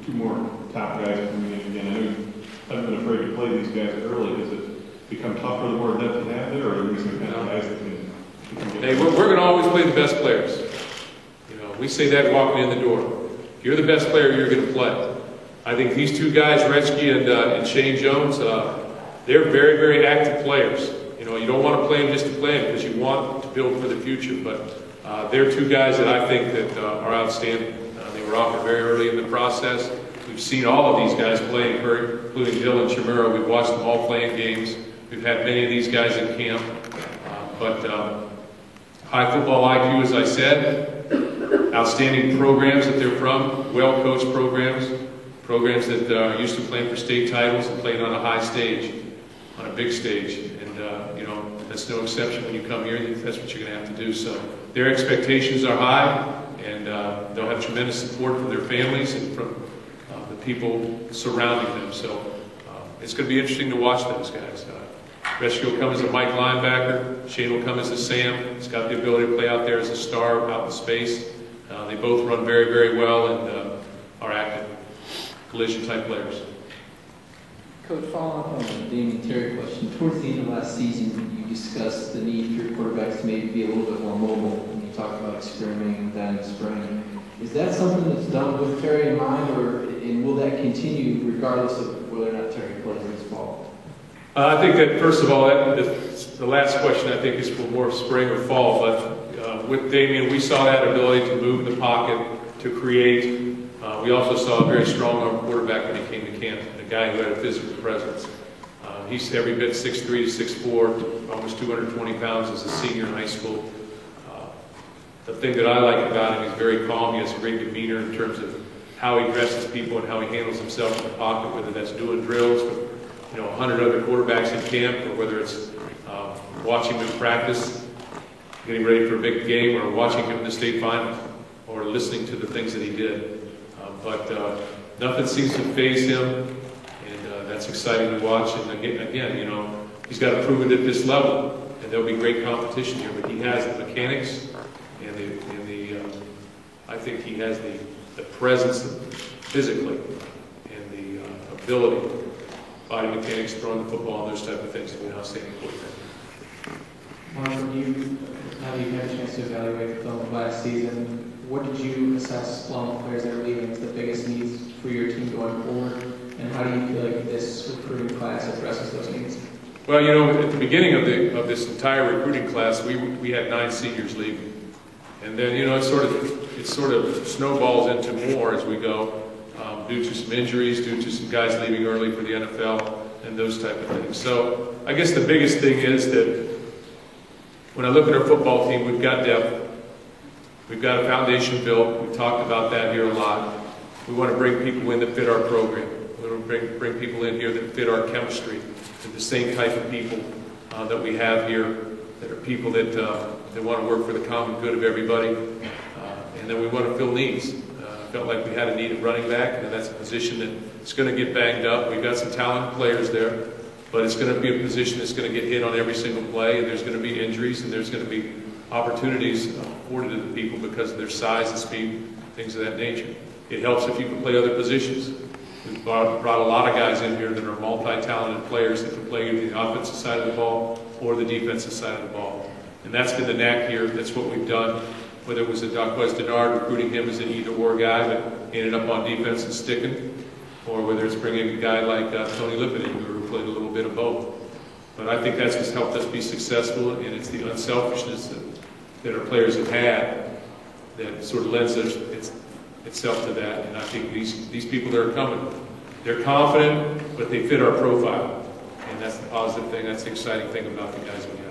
two more top guys coming in again. I know you haven't been afraid to play these guys early. Does it become tougher the more depth you have there, or are there some kind of guys that can get... Hey, we're going to always play the best players. You know, we say that walking in the door. If you're the best player, you're going to play. I think these two guys, Retzky and Shane Jones, they're very, very active players. You know, you don't want to play them just to play them because you want to build for the future. But they're two guys that I think that are outstanding. They were offered very early in the process. We've seen all of these guys play, including Dylan Chimera. We've watched them all playing games. We've had many of these guys in camp. But high football IQ, as I said, outstanding programs that they're from, well-coached programs that are used to playing for state titles and playing on a high stage, on a big stage. And, you know, that's no exception when you come here. That's what you're going to have to do. So their expectations are high, and they'll have tremendous support from their families and from the people surrounding them. So it's going to be interesting to watch those guys. Retzky will come as a Mike linebacker. Shane will come as a Sam. He's got the ability to play out there as a star out in space. They both run very, very well and are active collision-type players. Coach, following up on the Damien Terry question, towards the end of last season, you discussed the need for your quarterbacks to maybe be a little bit more mobile, and you talked about experimenting with that in the spring. Is that something that's done with Terry in mind, and will that continue regardless of whether or not Terry plays this fall? I think that, first of all, the last question I think is for more spring or fall, but with Damien, we saw that ability to move in the pocket, to create. We also saw a very strong arm quarterback when he came to camp, a guy who had a physical presence. He's every bit 6'3" to 6'4", almost 220 pounds as a senior in high school. The thing that I like about him, he's very calm. He has a great demeanor in terms of how he dresses people and how he handles himself in the pocket, whether that's doing drills with 100 other quarterbacks in camp, or whether it's watching him practice, getting ready for a big game, or watching him in the state final, or listening to the things that he did. But nothing seems to faze him, and that's exciting to watch. And again, he's got to prove it at this level, and there'll be great competition here. But he has the mechanics, and I think he has the presence physically, and the ability, body mechanics, throwing the football, and those type of things to be an outstanding quarterback. Mark, now that you've had a chance to evaluate the film of last season, what did you assess along the players that are leaving as the biggest needs for your team going forward, and how do you feel like this recruiting class addresses those needs? Well, at the beginning of this entire recruiting class, we had 9 seniors leaving, and then it sort of snowballs into more as we go, due to some injuries, due to some guys leaving early for the NFL, and those type of things. So I guess the biggest thing is that when I look at our football team, we've got depth. We've got a foundation built. We've talked about that here a lot. We want to bring people in that fit our program. We want to bring people in here that fit our chemistry, and the same type of people that we have here, that are people that want to work for the common good of everybody. And then we want to fill needs. Felt like we had a need at running back, and that's a position that's going to get banged up. We've got some talented players there, but it's going to be a position that's going to get hit on every single play, and there's going to be injuries, and there's going to be opportunities afforded to the people because of their size and speed, things of that nature. It helps if you can play other positions. We've brought a lot of guys in here that are multi-talented players that can play either the offensive side of the ball or the defensive side of the ball. And that's been the knack here. That's what we've done. Whether it was a Daquez Denard, recruiting him as an either-or guy that ended up on defense and sticking, or whether it's bringing a guy like Tony Lippin in, who played a little bit of both. But I think that's what's helped us be successful, and it's the unselfishness that our players have had that sort of lends itself to that. And I think these people that are coming, they're confident, but they fit our profile. And that's the positive thing. That's the exciting thing about the guys we have.